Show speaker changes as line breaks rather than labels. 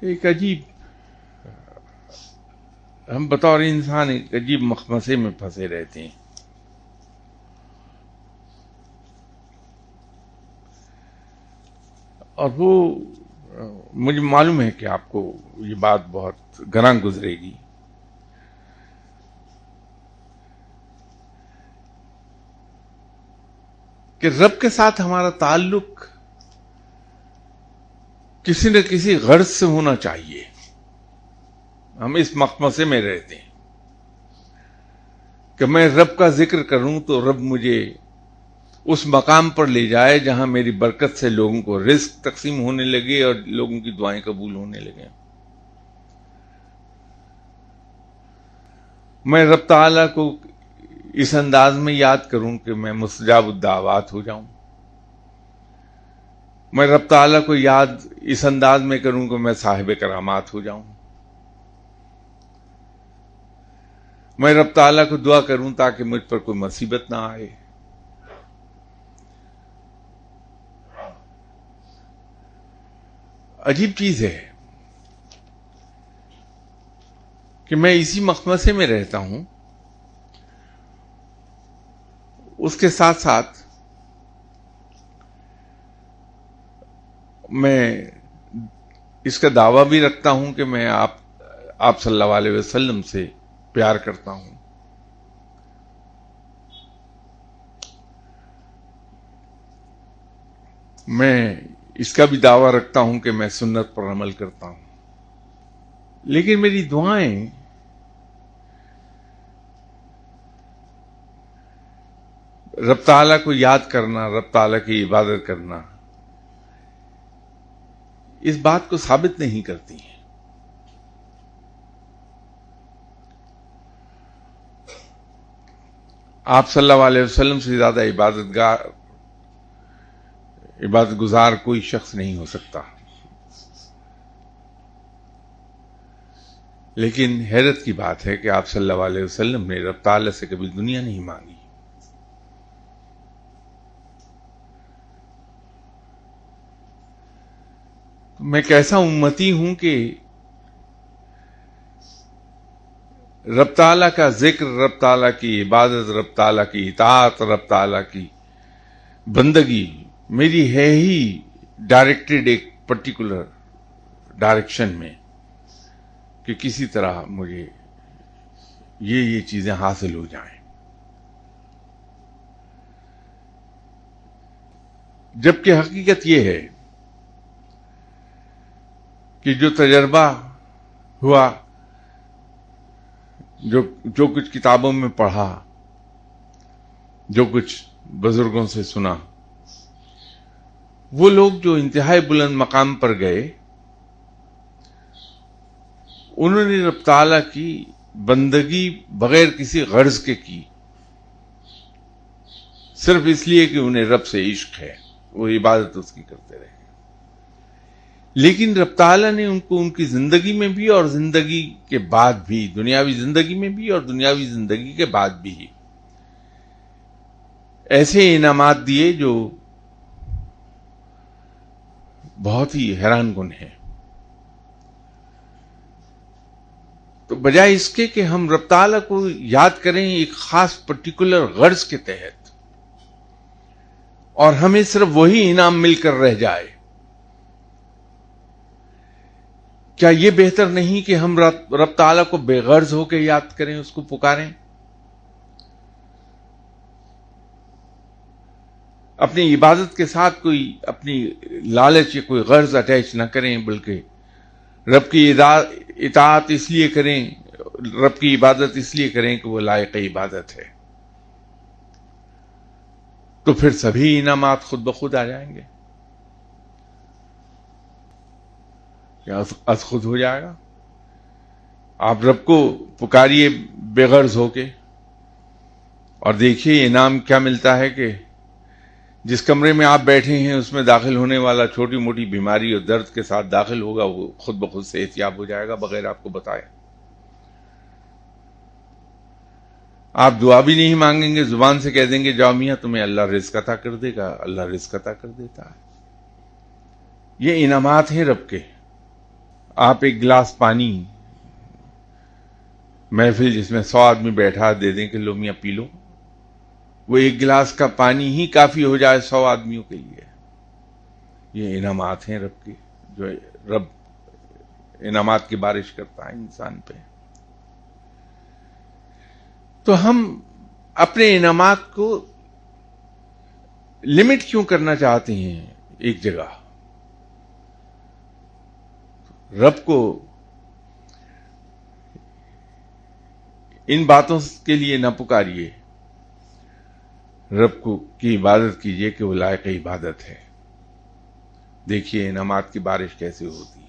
ایک عجیب، ہم بطور انسان ایک عجیب مخمصے میں پھنسے رہتے ہیں. اور وہ مجھے معلوم ہے کہ آپ کو یہ بات بہت گراں گزرے گی. کہ رب کے ساتھ ہمارا تعلق کسی نہ کسی غرض سے ہونا چاہیے. ہم اس مخمصے میں رہتے ہیں کہ میں رب کا ذکر کروں تو رب مجھے اس مقام پر لے جائے جہاں میری برکت سے لوگوں کو رزق تقسیم ہونے لگے اور لوگوں کی دعائیں قبول ہونے لگے. میں رب تعالیٰ کو اس انداز میں یاد کروں کہ میں مستجاب الدعوات ہو جاؤں. میں رب تعالیٰ کو یاد اس انداز میں کروں کہ میں صاحب کرامات ہو جاؤں. میں رب تعالیٰ کو دعا کروں تاکہ مجھ پر کوئی مصیبت نہ آئے. عجیب چیز ہے کہ میں اسی مخمصے میں رہتا ہوں، اس کے ساتھ ساتھ میں اس کا دعویٰ بھی رکھتا ہوں کہ میں آپ صلی اللہ علیہ وسلم سے پیار کرتا ہوں. میں اس کا بھی دعویٰ رکھتا ہوں کہ میں سنت پر عمل کرتا ہوں. لیکن میری دعائیں رب تعالیٰ کو یاد کرنا، رب تعالیٰ کی عبادت کرنا، اس بات کو ثابت نہیں کرتی ہیں. آپ صلی اللہ علیہ وسلم سے زیادہ عبادت گزار کوئی شخص نہیں ہو سکتا. لیکن حیرت کی بات ہے کہ آپ صلی اللہ علیہ وسلم نے رب تعالیٰ سے کبھی دنیا نہیں مانگی. میں کیسا امتی ہوں کہ رب تعالیٰ کا ذکر، رب تعالیٰ کی عبادت، رب تعالیٰ کی اطاعت، رب تعالیٰ کی بندگی میری ہے ہی ڈائریکٹڈ ایک پرٹیکولر ڈائریکشن میں کہ کسی طرح مجھے یہ چیزیں حاصل ہو جائیں. جبکہ حقیقت یہ ہے کہ جو تجربہ ہوا، جو کچھ کتابوں میں پڑھا، جو کچھ بزرگوں سے سنا، وہ لوگ جو انتہائی بلند مقام پر گئے، انہوں نے رب تعالیٰ کی بندگی بغیر کسی غرض کے کی، صرف اس لیے کہ انہیں رب سے عشق ہے، وہ عبادت اس کی کرتے رہے. لیکن رب تعالیٰ نے ان کو ان کی زندگی میں بھی اور زندگی کے بعد بھی، دنیاوی زندگی میں بھی اور دنیاوی زندگی کے بعد بھی ایسے انعامات دیے جو بہت ہی حیران کن ہیں. تو بجائے اس کے کہ ہم رب تعالیٰ کو یاد کریں ایک خاص پرٹیکولر غرض کے تحت اور ہمیں صرف وہی انعام مل کر رہ جائے، کیا یہ بہتر نہیں کہ ہم رب تعالیٰ کو بے غرض ہو کے یاد کریں، اس کو پکاریں، اپنی عبادت کے ساتھ کوئی اپنی لالچ یا کوئی غرض اٹیچ نہ کریں، بلکہ رب کی اطاعت اس لیے کریں، رب کی عبادت اس لیے کریں کہ وہ لائق عبادت ہے. تو پھر سبھی انعامات خود بخود آ جائیں گے. کیا از خود ہو جائے گا؟ آپ رب کو پکاریے بے غرض ہو کے اور دیکھیے انعام کیا ملتا ہے کہ جس کمرے میں آپ بیٹھے ہیں اس میں داخل ہونے والا چھوٹی موٹی بیماری اور درد کے ساتھ داخل ہوگا، وہ خود بخود سے احتیاط ہو جائے گا بغیر آپ کو بتائے. آپ دعا بھی نہیں مانگیں گے، زبان سے کہہ دیں گے جاؤ میاں تمہیں اللہ رزق عطا کر دے گا، اللہ رزق عطا کر دیتا ہے. یہ انعامات ہیں رب کے. آپ ایک گلاس پانی محفل جس میں 100 آدمی بیٹھا دے دیں کہ لو میاں پی لو، وہ ایک گلاس کا پانی ہی کافی ہو جائے 100 آدمیوں کے لیے. یہ انعامات ہیں رب کے، جو رب انعامات کی بارش کرتا ہے انسان پہ. تو ہم اپنے انعامات کو لمٹ کیوں کرنا چاہتے ہیں ایک جگہ؟ رب کو ان باتوں کے لیے نہ پکاریے، رب کو کی عبادت کیجئے کہ وہ لائق عبادت ہے. دیکھیے انعامات کی بارش کیسے ہوتی ہے.